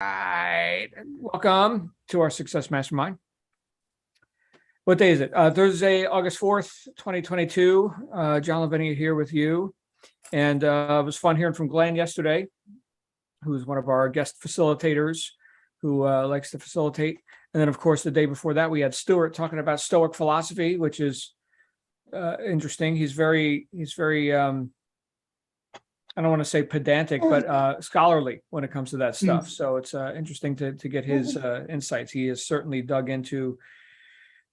Right. Welcome to our Success Mastermind. What day is it? Thursday, August 4th, 2022. John Lavenia here with you. And it was fun hearing from Glenn yesterday, who's one of our guest facilitators who likes to facilitate. And then, of course, the day before that, we had Stuart talking about Stoic philosophy, which is interesting. He's very I don't want to say pedantic, but scholarly when it comes to that stuff. So it's interesting to get his insights. He has certainly dug into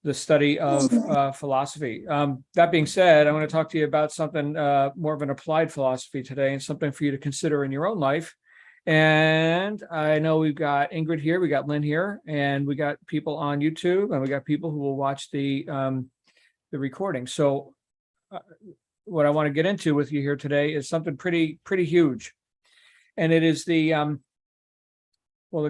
the study of philosophy. That being said, I want to talk to you about something more of an applied philosophy today, and something for you to consider in your own life. And I know we've got Ingrid here, we got Lynn here, and we got people on YouTube, and we got people who will watch the recording. So what I want to get into with you here today is something pretty huge. And it is the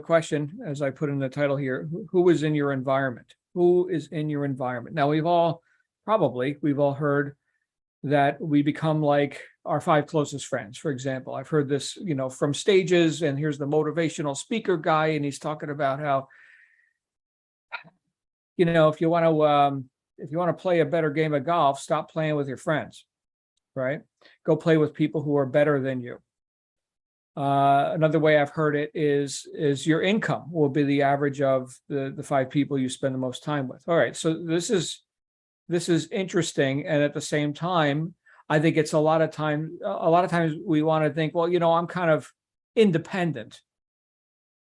question, as I put in the title here, who is in your environment? Who is in your environment? Now, we've all heard that we become like our 5 closest friends. For example, I've heard this, from stages, and here's the motivational speaker guy, and he's talking about how, if you want to play a better game of golf, stop playing with your friends. Right? Go play with people who are better than you. Another way I've heard it is your income will be the average of the 5 people you spend the most time with. All right. So this is interesting. And at the same time, I think it's a lot of times we want to think, well, I'm kind of independent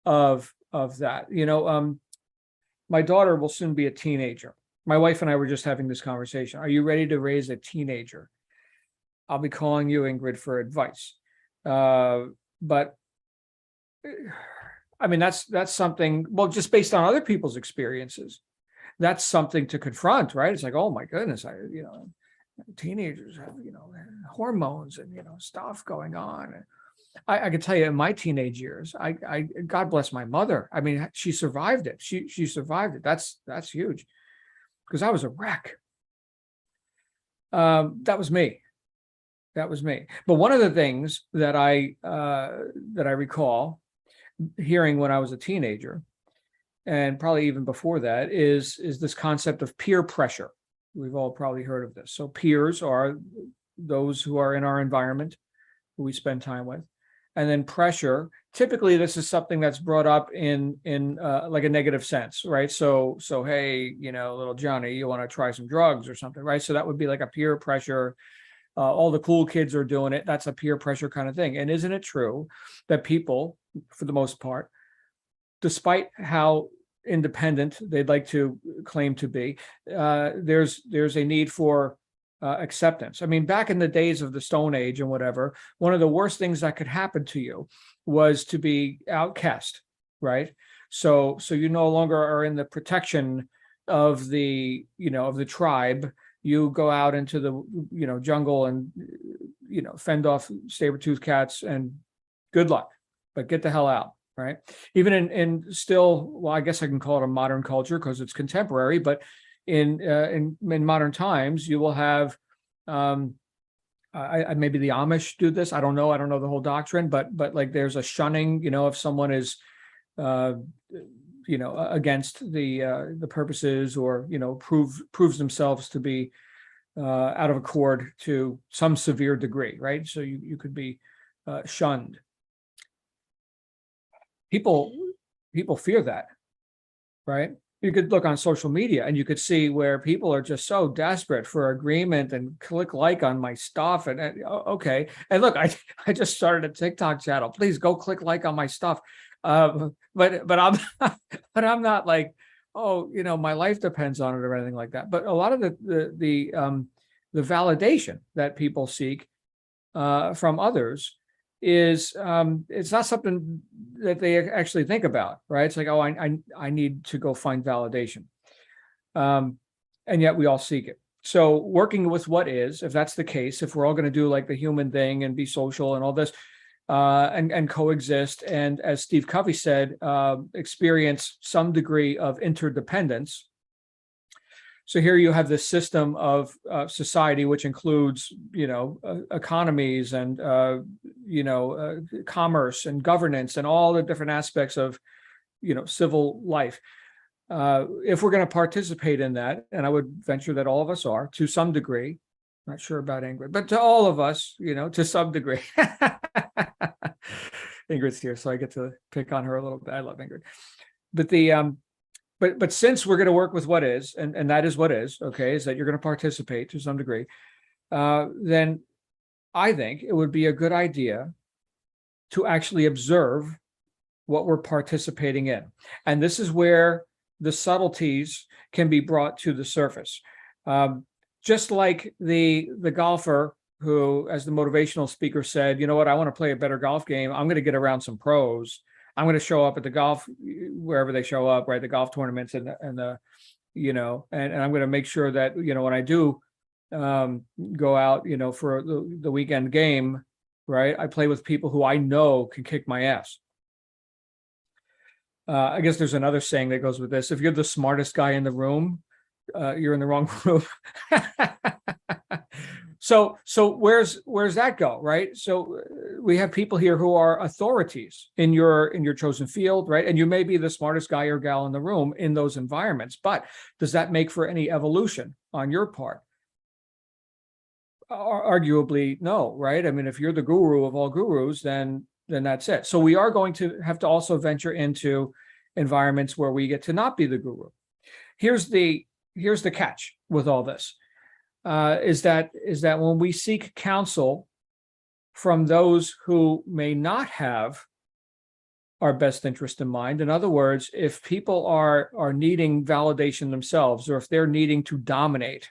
of that. My daughter will soon be a teenager. My wife and I were just having this conversation. Are you ready to raise a teenager? I'll be calling you, Ingrid, for advice. But I mean, that's something, well, just based on other people's experiences, that's something to confront, right? It's like, oh my goodness, teenagers have, hormones and, stuff going on. I can tell you in my teenage years, I God bless my mother. I mean, she survived it. She survived it. That's huge, because I was a wreck. That was me. But one of the things that I recall hearing when I was a teenager, and probably even before that, is this concept of peer pressure. We've all probably heard of this. So peers are those who are in our environment, who we spend time with. And then pressure, typically this is something that's brought up in like a negative sense, right? So hey, little Johnny, you want to try some drugs or something, right? So that would be like a peer pressure. All the cool kids are doing it. That's a peer pressure kind of thing. And isn't it true that people, for the most part, despite how independent they'd like to claim to be, there's a need for acceptance. I mean, back in the days of the Stone Age and whatever, one of the worst things that could happen to you was to be outcast, right? So you no longer are in the protection of the tribe. You go out into the jungle and fend off saber-toothed cats, and good luck, but get the hell out, right? Even in still, well, I guess I can call it a modern culture because it's contemporary, but in modern times, you will have maybe the Amish do this. I don't know the whole doctrine, but like there's a shunning, if someone is against the purposes, or proves themselves to be out of accord to some severe degree, right? So you could be shunned. People fear that, right? You could look on social media and you could see where people are just so desperate for agreement and click like on my stuff. And okay, and look, I just started a TikTok channel. Please go click like on my stuff. But I'm not like, oh, my life depends on it or anything like that. But a lot of the validation that people seek from others is it's not something that they actually think about, right? It's like, oh, I need to go find validation, and yet we all seek it. So working with what is, if that's the case, if we're all going to do like the human thing and be social and all this, and coexist, and as Steve Covey said, experience some degree of interdependence, So here you have this system of society, which includes, economies and, commerce and governance and all the different aspects of, civil life. If we're going to participate in that, and I would venture that all of us are to some degree, not sure about Ingrid, but to all of us, to some degree. Ingrid's here, so I get to pick on her a little bit. I love Ingrid. But since we're going to work with what is, and that is what is, okay, is that you're going to participate to some degree, then I think it would be a good idea to actually observe what we're participating in. And this is where the subtleties can be brought to the surface. Just like the golfer who, as the motivational speaker said, you know what, I want to play a better golf game. I'm going to get around some pros. I'm going to show up at the golf, wherever they show up, right? The golf tournaments and I'm going to make sure that, when I do go out, for the weekend game, right, I play with people who I know can kick my ass. I guess there's another saying that goes with this. If you're the smartest guy in the room, you're in the wrong room. So where's that go, right? So we have people here who are authorities in your chosen field, right? And you may be the smartest guy or gal in the room in those environments, but does that make for any evolution on your part? Arguably, no, right? I mean, if you're the guru of all gurus, then that's it. So we are going to have to also venture into environments where we get to not be the guru. Here's the catch with all this. Is that when we seek counsel from those who may not have our best interest in mind, in other words, if people are needing validation themselves, or if they're needing to dominate,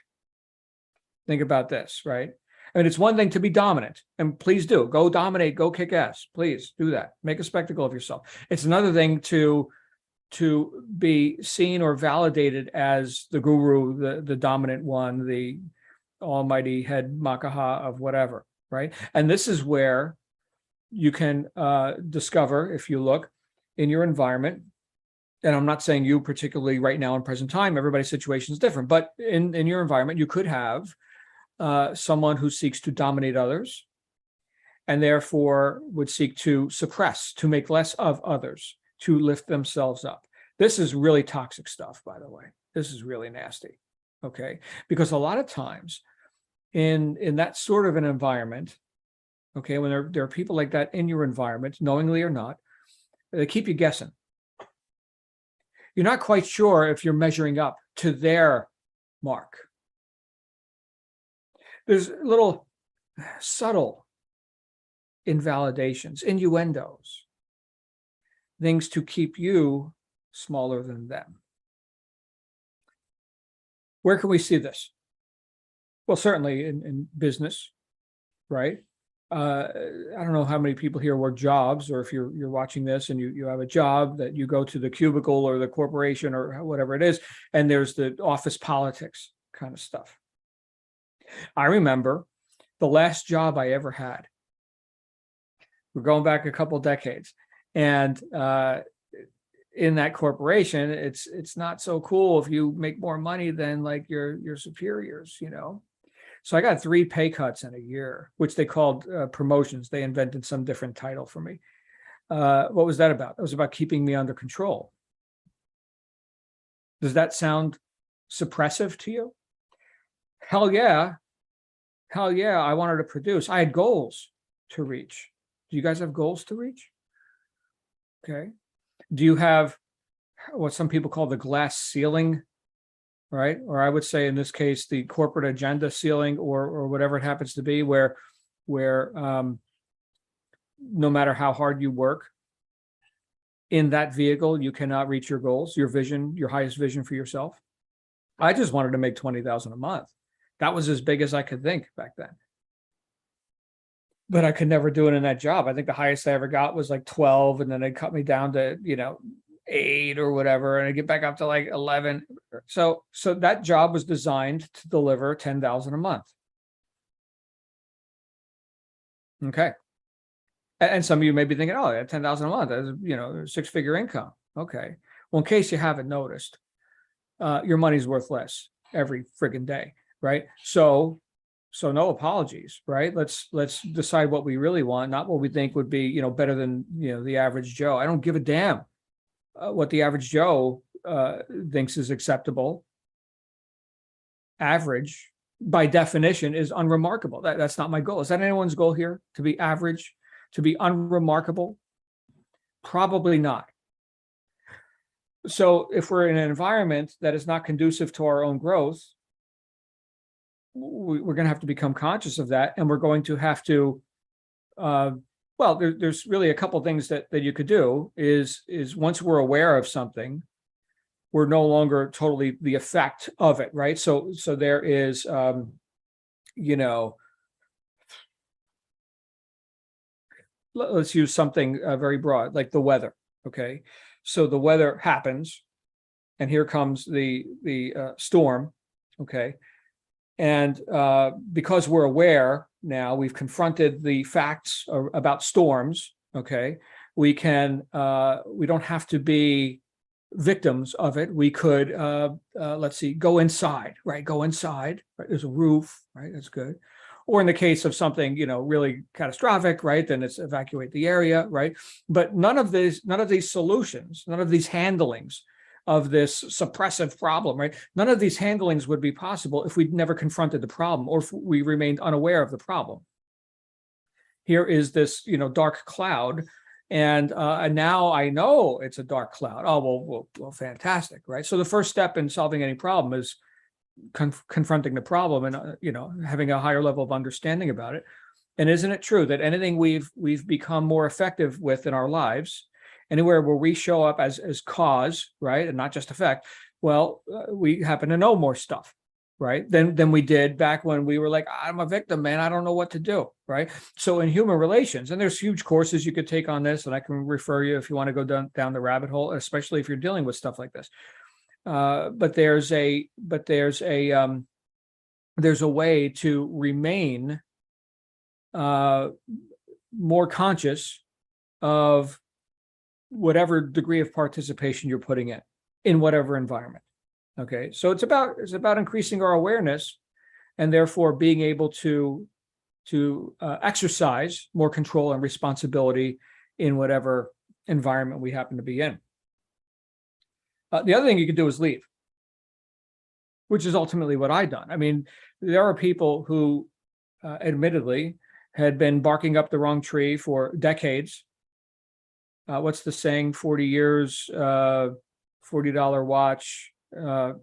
think about this, right? I mean, it's one thing to be dominant, and please do go dominate, go kick ass, please do that, make a spectacle of yourself. It's another thing to be seen or validated as the guru, the dominant one, the almighty head makaha of whatever, right? And this is where you can discover, if you look in your environment, and I'm not saying you particularly right now in present time, everybody's situation is different, but in your environment, you could have someone who seeks to dominate others and therefore would seek to suppress, to make less of others, to lift themselves up. This is really toxic stuff, by the way. This is really nasty, okay? Because a lot of times in that sort of an environment, okay, when there are people like that in your environment, knowingly or not, they keep you guessing. You're not quite sure if you're measuring up to their mark. There's little subtle invalidations, innuendos, things to keep you smaller than them. Where can we see this? Well, certainly in business, right? I don't know how many people here work jobs, or if you're watching this and you have a job that you go to the cubicle or the corporation or whatever it is, and there's the office politics kind of stuff. I remember the last job I ever had. We're going back a couple decades, and in that corporation, it's not so cool if you make more money than like your superiors, So I got 3 pay cuts in a year, which they called promotions. They invented some different title for me. What was that about? It was about keeping me under control. Does that sound suppressive to you? Hell yeah. I wanted to produce. I had goals to reach. Do you guys have goals to reach? Okay. Do you have what some people call the glass ceiling, right? Or I would say in this case, the corporate agenda ceiling, or whatever it happens to be, where no matter how hard you work in that vehicle, you cannot reach your goals, your vision, your highest vision for yourself. I just wanted to make $20,000 a month. That was as big as I could think back then. But I could never do it in that job. I think the highest I ever got was like 12, and then they cut me down to, 8 or whatever, and I get back up to like 11. So that job was designed to deliver $10,000 a month. Okay. And some of you may be thinking, oh, $10,000 a month, that's, a 6-figure income. Okay. Well, in case you haven't noticed, your money's worth less every friggin' day, right? So no apologies, right? Let's decide what we really want, not what we think would be, better than, the average Joe. I don't give a damn what the average Joe thinks is acceptable. Average, by definition, is unremarkable. That's not my goal. Is that anyone's goal here? To be average, to be unremarkable? Probably not. So if we're in an environment that is not conducive to our own growth, we're going to have to become conscious of that, and we're going to have to. There's really a couple things that you could do. Is once we're aware of something, we're no longer totally the effect of it, right? So there is, let's use something very broad, like the weather. Okay, so the weather happens, and here comes the storm. Okay, and because we're aware now, we've confronted the facts about storms. Okay, we don't have to be victims of it. We could, let's see, go inside, right? Go inside, right? There's a roof, right? That's good. Or in the case of something, really catastrophic, right? Then it's evacuate the area, right? But none of these solutions, none of these handlings of this suppressive problem, right? None of these handlings would be possible if we'd never confronted the problem, or if we remained unaware of the problem. Here is this, dark cloud. And now I know it's a dark cloud. Oh, well, fantastic, right? So the first step in solving any problem is confronting the problem and, having a higher level of understanding about it. And isn't it true that anything we've become more effective with in our lives, anywhere where we show up as cause, right, and not just effect, well, we happen to know more stuff, right, than we did back when we were like, I'm a victim, man, I don't know what to do, right? So in human relations, and there's huge courses you could take on this, and I can refer you if you want to go down the rabbit hole, especially if you're dealing with stuff like this. But there's a way to remain more conscious of whatever degree of participation you're putting in whatever environment. Okay, so it's about increasing our awareness, and therefore being able to exercise more control and responsibility in whatever environment we happen to be in. The other thing you could do is leave, which is ultimately what I've done. I mean, there are people who, admittedly, had been barking up the wrong tree for decades. What's the saying? 40 years, $40 watch. I don't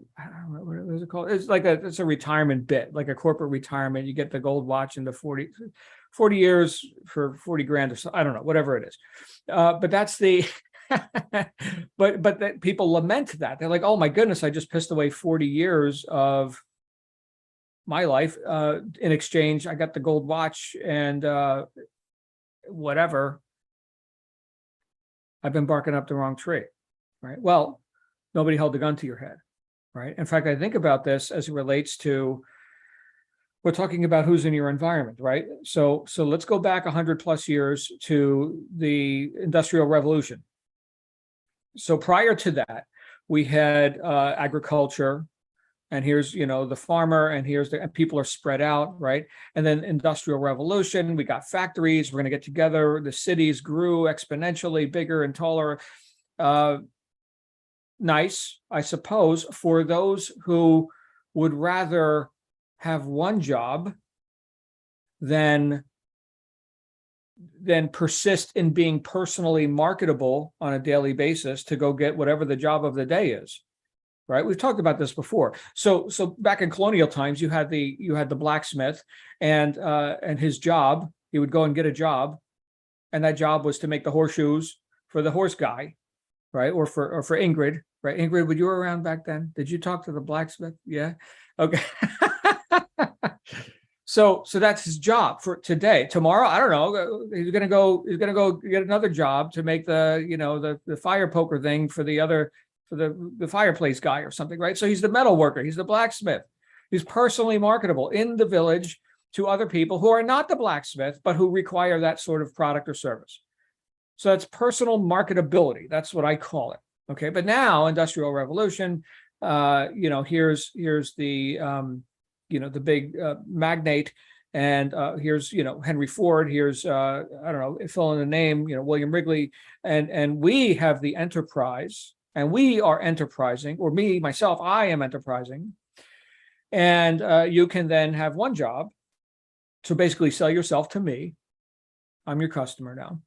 know, what is it called? It's like it's a retirement bit, like a corporate retirement. You get the gold watch in the 40 years for 40 grand or so. I don't know, whatever it is. But that's the, but that people lament that. They're like, oh my goodness, I just pissed away 40 years of my life. In exchange, I got the gold watch and whatever. I've been barking up the wrong tree, right? Well, nobody held a gun to your head, right? In fact, I think about this as it relates to, we're talking about who's in your environment, right? So let's go back 100 plus years to the Industrial Revolution. So prior to that, we had agriculture, and here's, the farmer, and and people are spread out, right? And then Industrial Revolution, we got factories, we're going to get together, the cities grew exponentially bigger and taller. Nice, I suppose, for those who would rather have one job than persist in being personally marketable on a daily basis to go get whatever the job of the day is, right? We've talked about this before. So back in colonial times, you had the blacksmith, and his job, he would go and get a job, and that job was to make the horseshoes for the horse guy, right? Or for Ingrid, right? Ingrid, were you around back then? Did you talk to the blacksmith? Yeah. Okay. So that's his job for today. Tomorrow, I don't know. He's gonna go get another job to make the fire poker thing for the fireplace guy or something, right? So he's the metal worker. He's the blacksmith. He's personally marketable in the village to other people who are not the blacksmith, but who require that sort of product or service. So that's personal marketability. That's what I call it. Okay. But now, Industrial Revolution, Here's the the big magnate, and here's Henry Ford, here's I don't know, fill in the name, William Wrigley, and we have the enterprise, and we are enterprising, or me myself, I am enterprising, and you can then have one job. So basically, sell yourself to me. I'm your customer now,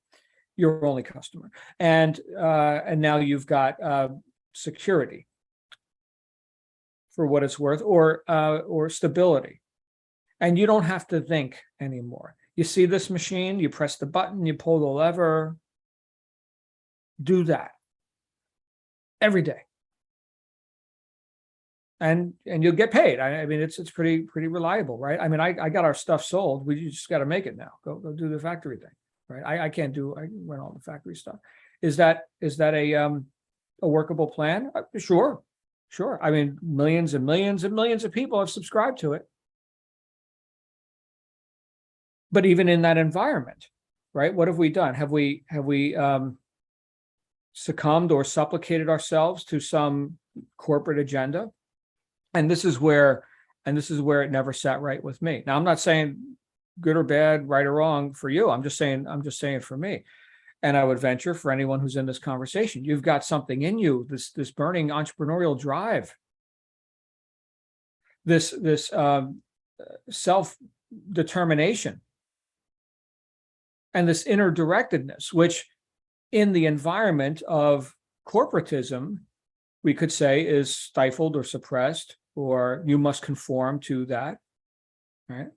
your only customer, and now you've got security, for what it's worth, or stability. And you don't have to think anymore. You see this machine, you press the button, you pull the lever. Do that every day. And you'll get paid. I mean, it's pretty reliable, right? I mean, I got our stuff sold. We just got to make it now. Go do the factory thing, right? I run all the factory stuff. Is that a workable plan? Sure. I mean, millions and millions and millions of people have subscribed to it. But even in that environment, right? What have we done? Have we succumbed or supplicated ourselves to some corporate agenda? And this is where it never sat right with me. Now, I'm not saying good or bad, right or wrong for you. I'm just saying for me. And I would venture for anyone who's in this conversation, you've got something in you, this burning entrepreneurial drive, this self-determination, and this inner directedness, which in the environment of corporatism, we could say is stifled or suppressed, or you must conform to that, right?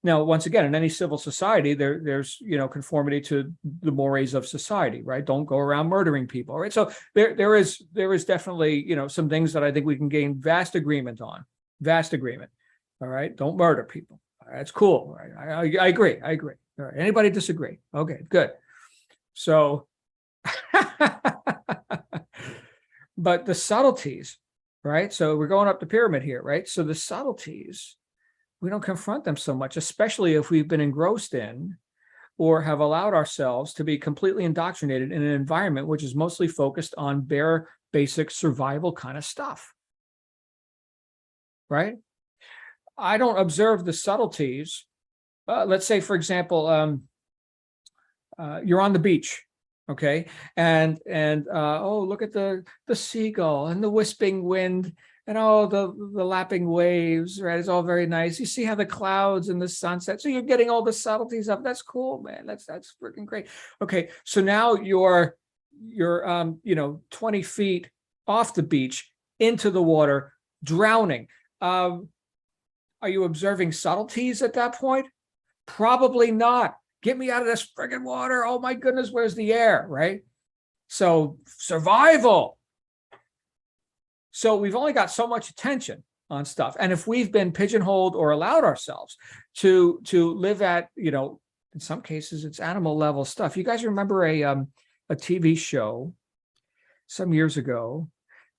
Now, once again, in any civil society, there's conformity to the mores of society, right? Don't go around murdering people, right? So there is definitely some things that I think we can gain vast agreement on, all right? Don't murder people. All right, that's cool, right? I agree. All right. Anybody disagree? Okay, good. So, but the subtleties, right? So we're going up the pyramid here, right? So the subtleties, we don't confront them so much, especially if we've been engrossed in or have allowed ourselves to be completely indoctrinated in an environment which is mostly focused on bare, basic survival kind of stuff, right? I don't observe the subtleties. Let's say, for example, you're on the beach, okay, and oh, look at the seagull and the wisping wind and the lapping waves, right? It's all very nice. You see how the clouds and the sunset. So you're getting all the subtleties up. That's cool, man. That's freaking great. Okay, so now you're 20 feet off the beach into the water, drowning. Are you observing subtleties at that point? Probably not. Get me out of this friggin' water. Oh my goodness, where's the air, right? So survival. So we've only got so much attention on stuff. And if we've been pigeonholed or allowed ourselves to live at, in some cases, it's animal level stuff. You guys remember a TV show some years ago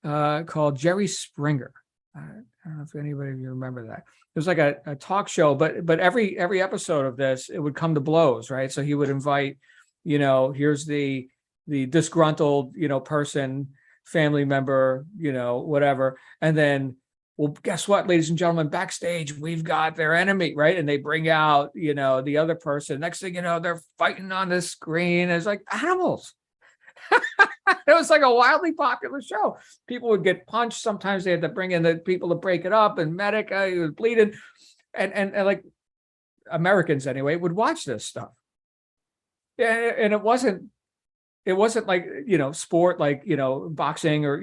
called Jerry Springer? I don't know if anybody of you remember that. It was like a talk show, but every episode of this, it would come to blows, right? So he would invite, here's the disgruntled, person, family member, whatever. And then, well, guess what, ladies and gentlemen, backstage, we've got their enemy, right? And they bring out, the other person. Next thing you know, they're fighting on the screen. It's like animals. It was like a wildly popular show. People would get punched. Sometimes they had to bring in the people to break it up, and medic, he was bleeding. And like Americans anyway, would watch this stuff. Yeah, and it wasn't like, sport, like, boxing or,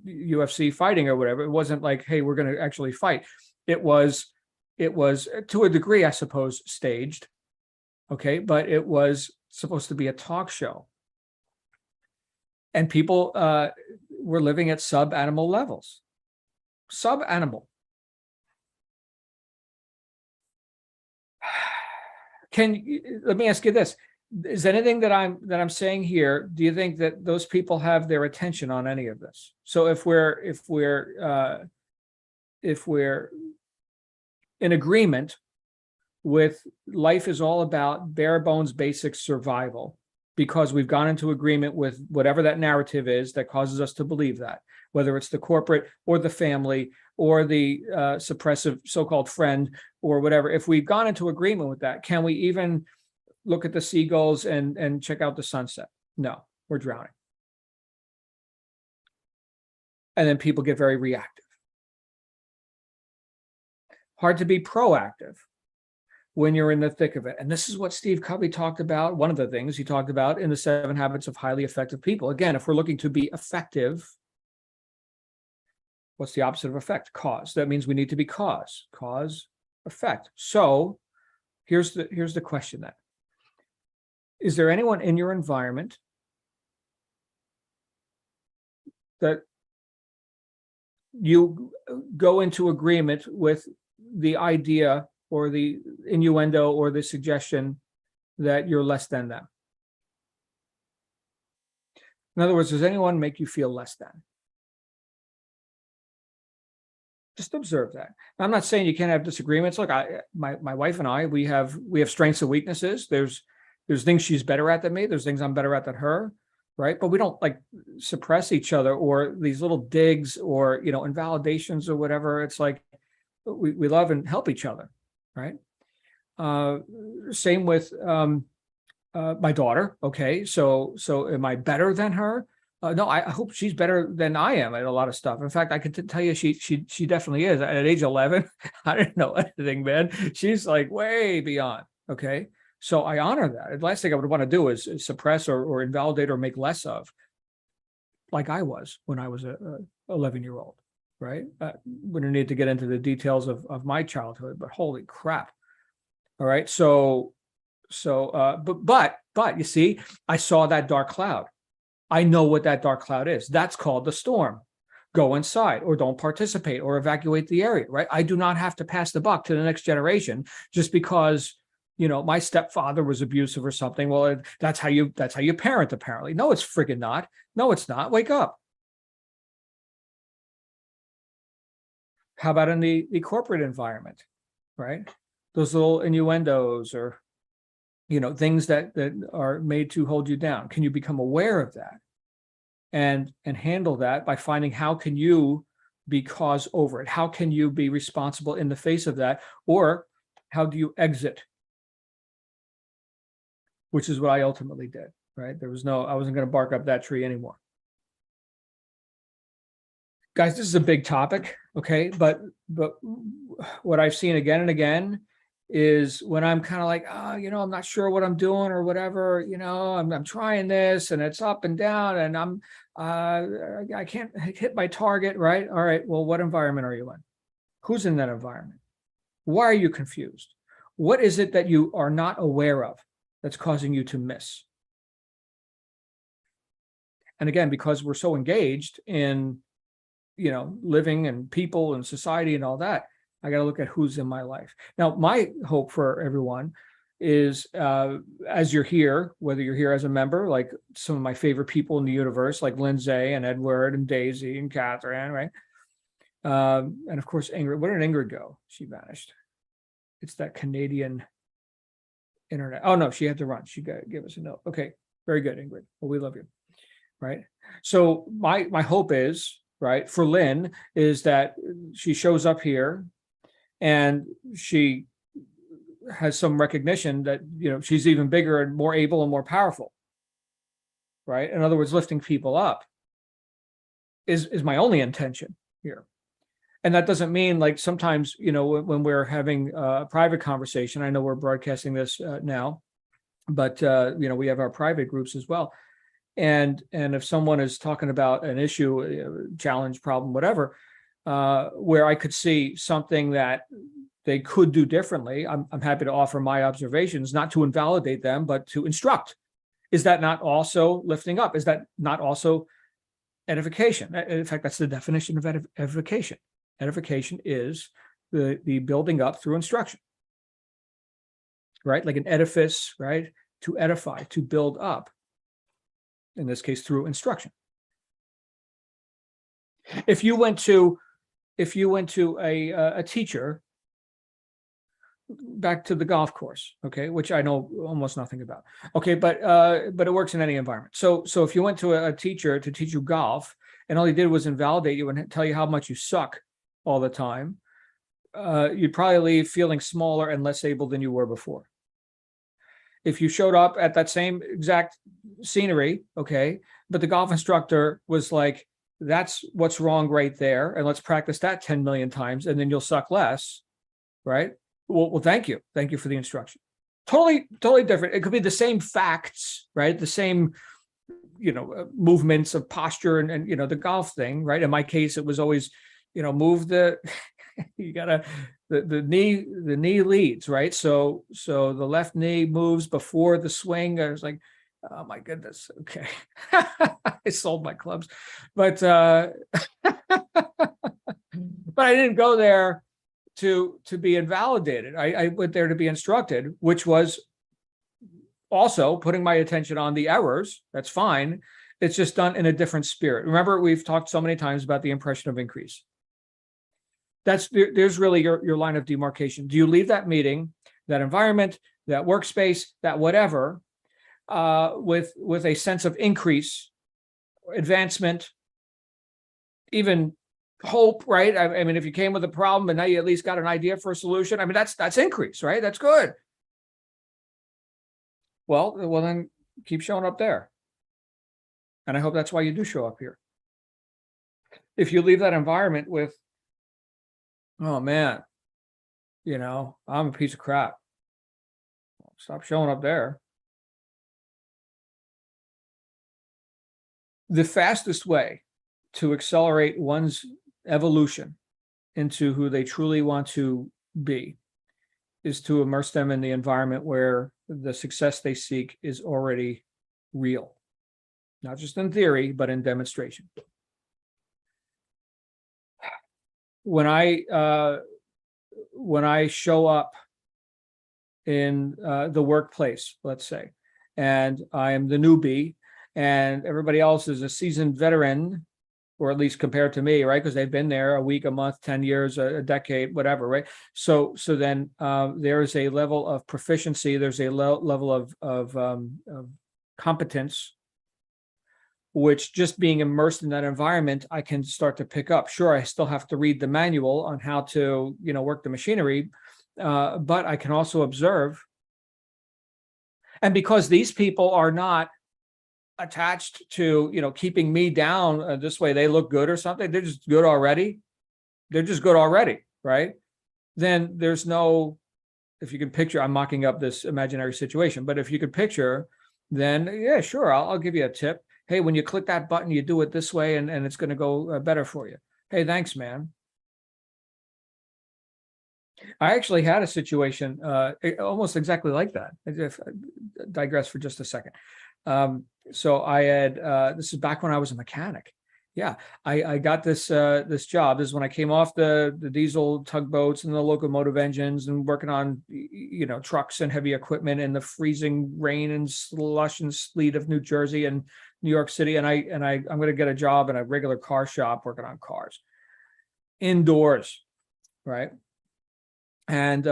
UFC fighting or whatever. It wasn't like, hey, we're going to actually fight. It was to a degree, I suppose, staged. Okay. But it was supposed to be a talk show. And people were living at sub-animal levels. Sub-animal. Let me ask you this. Is anything that I'm saying here, do you think that those people have their attention on any of this? So if we're in agreement with life is all about bare bones basic survival, because we've gone into agreement with whatever that narrative is that causes us to believe that, whether it's the corporate or the family or the suppressive so-called friend or whatever. If we've gone into agreement with that, can we even look at the seagulls and check out the sunset? No, we're drowning. And then people get very reactive. Hard to be proactive when you're in the thick of it. And this is what Steve Covey talked about. One of the things he talked about in the 7 Habits of Highly Effective People. Again, if we're looking to be effective, what's the opposite of effect? Cause. That means we need to be cause, effect. So here's the question then. Is there anyone in your environment that you go into agreement with the idea or the innuendo or the suggestion that you're less than them? In other words, does anyone make you feel less than? Just observe that. I'm not saying you can't have disagreements. Look, my wife and I, we have strengths and weaknesses. There's things she's better at than me. There's things I'm better at than her, right? But we don't like suppress each other or these little digs or, invalidations or whatever. It's like we love and help each other, right? Same with my daughter. Okay, so am I better than her? No, I hope she's better than I am at a lot of stuff. In fact, I could tell you she definitely is. At age 11, I didn't know anything, man. She's like way beyond. Okay, so I honor that. The last thing I would want to do is suppress or invalidate or make less of, like I was when I was a 11-year-old, right? We don't need to get into the details of my childhood, but holy crap. All right, but you see, I saw that dark cloud. I know what that dark cloud is. That's called the storm. Go inside or don't participate or evacuate the area, right? I do not have to pass the buck to the next generation just because, my stepfather was abusive or something. Well, that's how you parent, apparently. No, it's friggin' not. No, it's not. Wake up. How about in the corporate environment, right? Those little innuendos or things that are made to hold you down. Can you become aware of that and handle that by finding how can you be cause over it? How can you be responsible in the face of that? Or how do you exit? Which is what I ultimately did, right? I wasn't going to bark up that tree anymore. Guys, this is a big topic, okay? But what I've seen again and again is when I'm kind of like, I'm not sure what I'm doing or whatever, I'm trying this and it's up and down and I can't hit my target, right? All right, well, what environment are you in? Who's in that environment? Why are you confused? What is it that you are not aware of that's causing you to miss? And again, because we're so engaged in, living and people and society and all that, I got to look at who's in my life. Now, my hope for everyone is as you're here, whether you're here as a member, like some of my favorite people in the universe, like Lindsay and Edward and Daisy and Catherine, right? And of course, Ingrid. Where did Ingrid go? She vanished. It's that Canadian internet. Oh, no, she had to run. She gave us a note. Okay, very good, Ingrid. Well, we love you, right? So my hope is, right, for Lynn is that she shows up here and she has some recognition that, she's even bigger and more able and more powerful, right? In other words, lifting people up is my only intention here. And that doesn't mean like sometimes, when we're having a private conversation, I know we're broadcasting this now, but, we have our private groups as well. And if someone is talking about an issue, challenge, problem, whatever, where I could see something that they could do differently, I'm happy to offer my observations, not to invalidate them, but to instruct. Is that not also lifting up? Is that not also edification? In fact, that's the definition of edification. Edification is the building up through instruction, right? Like an edifice, right? To edify, to build up. In this case, through instruction. If you went to a teacher back to the golf course, okay, which I know almost nothing about. Okay, but it works in any environment. So if you went to a teacher to teach you golf, and all he did was invalidate you and tell you how much you suck all the time, you'd probably leave feeling smaller and less able than you were before. If you showed up at that same exact scenery, okay, but the golf instructor was like, that's what's wrong right there, and let's practice that 10 million times, and then you'll suck less, right? Well, thank you for the instruction. Totally different. It could be the same facts, right? The same, movements of posture and the golf thing, right? In my case, it was always, move the you gotta the knee leads, right? So the left knee moves before the swing. I was like, oh my goodness, okay. I sold my clubs, but I didn't go there to be invalidated. I went there to be instructed, which was also putting my attention on the errors. That's fine. It's just done in a different spirit. Remember, we've talked so many times about the impression of increase. There's really your line of demarcation. Do you leave that meeting, that environment, that workspace, that whatever, with a sense of increase, advancement, even hope, right? I mean, if you came with a problem and now you at least got an idea for a solution, I mean, that's increase, right? That's good. Well, then keep showing up there. And I hope that's why you do show up here. If you leave that environment with, oh man, I'm a piece of crap, stop showing up there. The fastest way to accelerate one's evolution into who they truly want to be is to immerse them in the environment where the success they seek is already real, not just in theory, but in demonstration. When I show up in the workplace, let's say, and I am the newbie, and everybody else is a seasoned veteran, or at least compared to me, right? Because they've been there a week, a month, 10 years, a decade, whatever, right? So then there is a level of proficiency, there's a level of competence, which just being immersed in that environment, I can start to pick up. Sure, I still have to read the manual on how to, work the machinery, but I can also observe. And because these people are not attached to, keeping me down this way, they look good or something, they're just good already. Right? Then there's no, if you can picture, I'm mocking up this imaginary situation, but if you could picture, then yeah, sure, I'll give you a tip. Hey, when you click that button, you do it this way, and it's going to go better for you. Hey, thanks, man. I actually had a situation almost exactly like that. If I digress for just a second. So I had this is back when I was a mechanic. Yeah, I got this job. This is when I came off the diesel tugboats and the locomotive engines and working on trucks and heavy equipment in the freezing rain and slush and sleet of New Jersey and New York City. And I'm going to get a job in a regular car shop working on cars indoors, right? And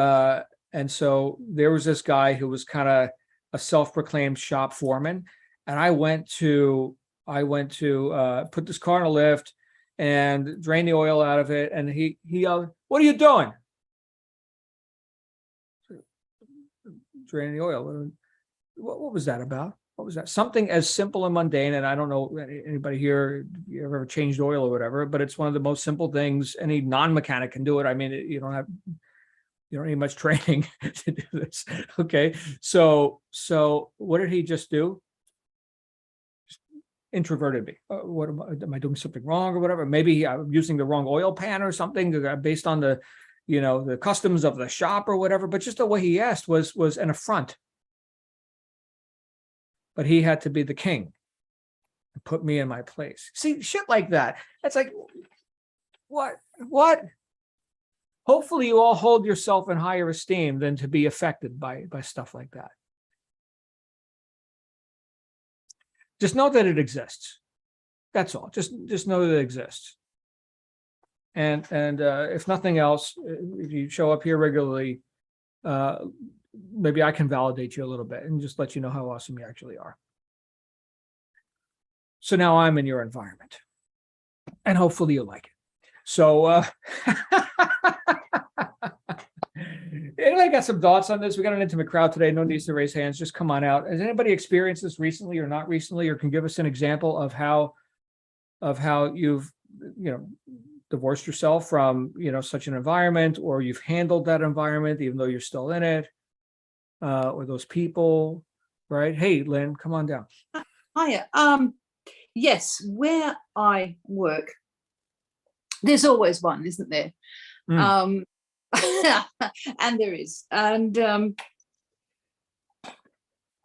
so there was this guy who was kind of a self-proclaimed shop foreman, and I went to put this car in a lift and drain the oil out of it, and he yelled, "What are you doing?" Draining the oil. What was that about? What was that? Something as simple and mundane, and I don't know anybody here, you ever changed oil or whatever, but it's one of the most simple things. Any non-mechanic can do it. I mean, you don't need much training to do this. Okay. So what did he just do? Just introverted me. Am I doing something wrong or whatever? Maybe I'm using the wrong oil pan or something based on the, the customs of the shop or whatever, but just the way he asked was an affront. But he had to be the king and put me in my place. See, shit like that. It's like, what? Hopefully you all hold yourself in higher esteem than to be affected by stuff like that. Just know that it exists. That's all. Just know that it exists. And if nothing else, if you show up here regularly, maybe I can validate you a little bit and just let you know how awesome you actually are. So now I'm in your environment, and hopefully you like it. So anybody got some thoughts on this? We got an intimate crowd today. No need to raise hands. Just come on out. Has anybody experienced this recently or not recently, or can give us an example of how you've, divorced yourself from, such an environment, or you've handled that environment, even though you're still in it, or those people, right? Hey, Lynn, come on down. Hiya. Yes, where I work, there's always one, isn't there? And there is. And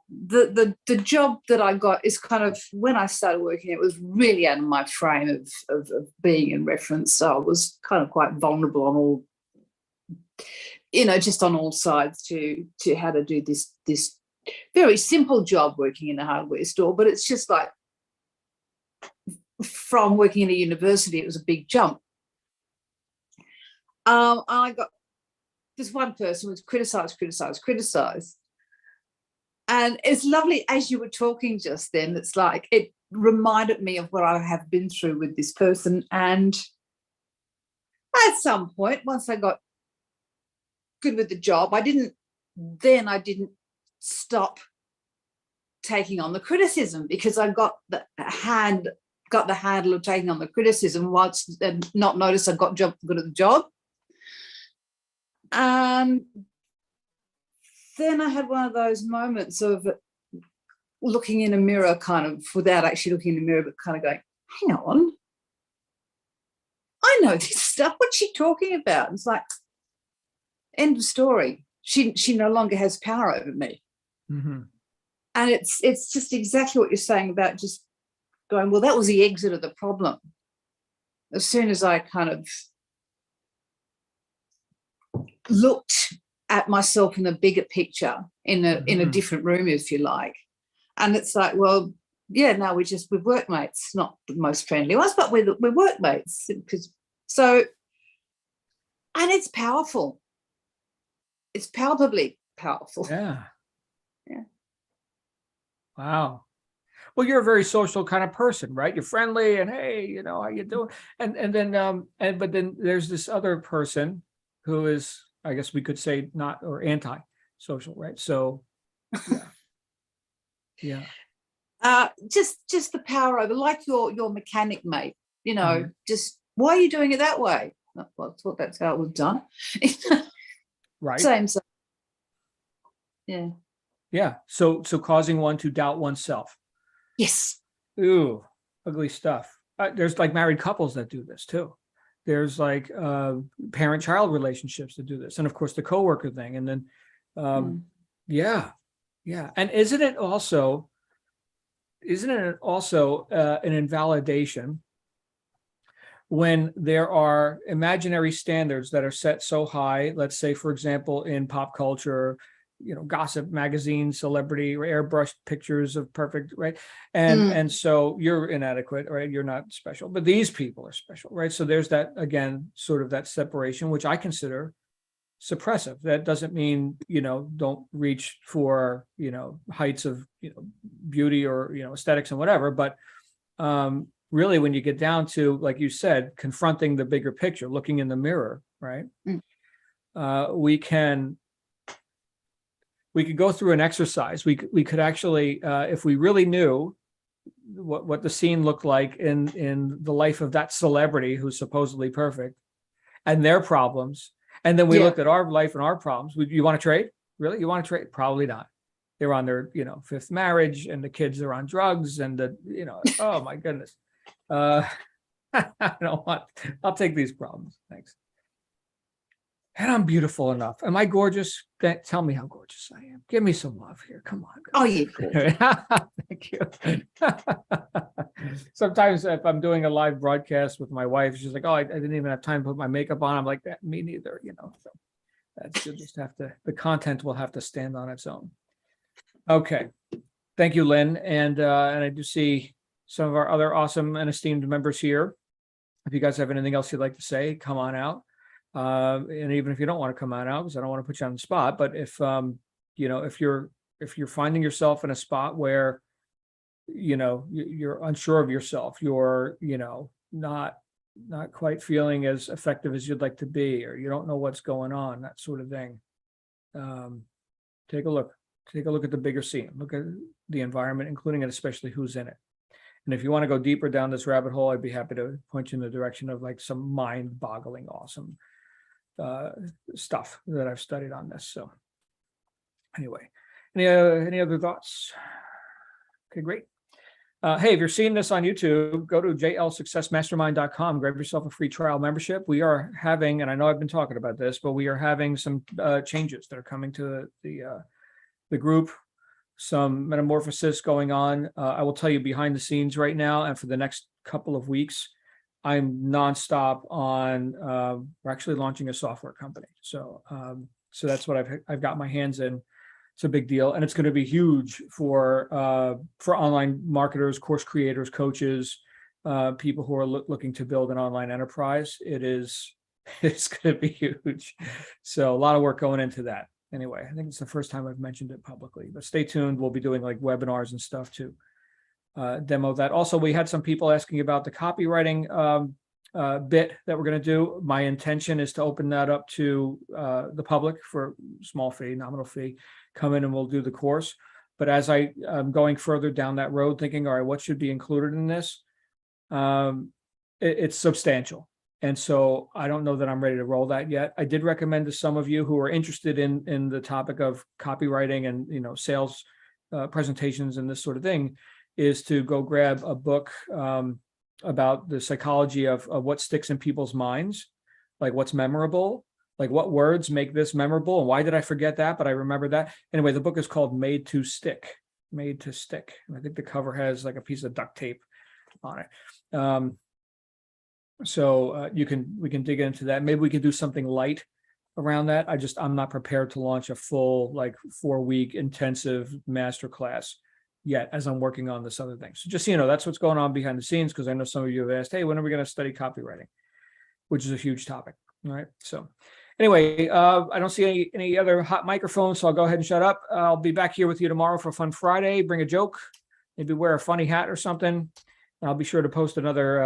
the job that I got is kind of, when I started working, it was really out of my frame of being in reference. So I was kind of quite vulnerable on all, just on all sides to how to do this very simple job working in a hardware store. But it's just like, from working in a university, it was a big jump. I got this one person was criticized. And it's lovely, as you were talking just then, it's like it reminded me of what I have been through with this person. And at some point, once I got good with the job, I didn't stop taking on the criticism, because I got the handle of taking on the criticism once and not notice I got good at the job. Then I had one of those moments of looking in a mirror, kind of without actually looking in the mirror, but kind of going, hang on, I know this stuff. What's she talking about? It's like, end of story. She no longer has power over me. Mm-hmm. And it's just exactly what you're saying about just going, well, that was the exit of the problem. As soon as I kind of looked at myself in the bigger picture, in a different room, if you like, and it's like, well, yeah, now we're workmates, not the most friendly ones, but we're workmates. So, and it's powerful. It's palpably powerful. Yeah. Yeah. Wow. Well, you're a very social kind of person, right? You're friendly and, hey, how you doing? But then there's this other person who is, I guess we could say, not, or anti-social, right? So, yeah. Just the power over, like your mechanic mate, just, why are you doing it that way? Well, I thought that's how it was done. Right. Same. Yeah. Yeah. So causing one to doubt oneself. Yes. Ooh, ugly stuff. There's like married couples that do this too. There's like parent-child relationships that do this, and of course the coworker thing, and then yeah. And isn't it also an invalidation when there are imaginary standards that are set so high? Let's say, for example, in pop culture, gossip magazine, celebrity, or airbrushed pictures of perfect, right? And so you're inadequate, right? You're not special, but these people are special, right? So there's that, again, sort of that separation, which I consider suppressive. That doesn't mean, don't reach for, heights of, beauty or, aesthetics and whatever. But really, when you get down to, like you said, confronting the bigger picture, looking in the mirror, right? We could go through an exercise. We could actually, if we really knew what the scene looked like in the life of that celebrity who's supposedly perfect, and their problems, and then we looked at our life and our problems. You want to trade? Really? You want to trade? Probably not. They're on their, fifth marriage, and the kids are on drugs, and oh my goodness. I don't want. I'll take these problems. Thanks. And I'm beautiful enough. Am I gorgeous? Tell me how gorgeous I am. Give me some love here. Come on. Oh, yeah. Thank you. Sometimes if I'm doing a live broadcast with my wife, she's like, oh, I didn't even have time to put my makeup on. I'm like, me neither, So you'll just have to, the content will have to stand on its own. Okay. Thank you, Lynn. And I do see some of our other awesome and esteemed members here. If you guys have anything else you'd like to say, come on out. And even if you don't want to come out now, because I don't want to put you on the spot, but if if you're finding yourself in a spot where you're unsure of yourself, you're not quite feeling as effective as you'd like to be, or you don't know what's going on, that sort of thing. Take a look at the bigger scene, look at the environment, including it, especially who's in it. And if you want to go deeper down this rabbit hole, I'd be happy to point you in the direction of like some mind-boggling awesome stuff that I've studied on this. So anyway, any other thoughts? Okay, great. Hey, if you're seeing this on YouTube, go to jlsuccessmastermind.com, grab yourself a free trial membership. We are having, and I know I've been talking about this, but we are having some changes that are coming to the group, some metamorphosis going on. I will tell you behind the scenes right now, and for the next couple of weeks, I'm nonstop on, we're actually launching a software company. So that's what I've got my hands in. It's a big deal, and it's going to be huge for online marketers, course creators, coaches, people who are looking to build an online enterprise. It's going to be huge. So a lot of work going into that. Anyway, I think it's the first time I've mentioned it publicly, but stay tuned. We'll be doing like webinars and stuff to demo that. Also, we had some people asking about the copywriting bit that we're going to do. My intention is to open that up to the public for small fee, nominal fee. Come in and we'll do the course. But as I'm going further down that road, thinking, all right, what should be included in this? It's substantial. And so I don't know that I'm ready to roll that yet. I did recommend to some of you who are interested in the topic of copywriting and sales presentations and this sort of thing, is to go grab a book about the psychology of what sticks in people's minds, like what's memorable, like what words make this memorable, and why did I forget that, but I remember that. Anyway, the book is called Made to Stick. And I think the cover has like a piece of duct tape on it. So we can dig into that. Maybe we can do something light around that. I'm not prepared to launch a full like 4-week intensive masterclass yet, as I'm working on this other thing. So just that's what's going on behind the scenes, because I know some of you have asked, hey, when are we going to study copywriting, which is a huge topic. All right. So anyway, I don't see any other hot microphones, so I'll go ahead and shut up. I'll be back here with you tomorrow for Fun Friday. Bring a joke, maybe wear a funny hat or something. I'll be sure to post another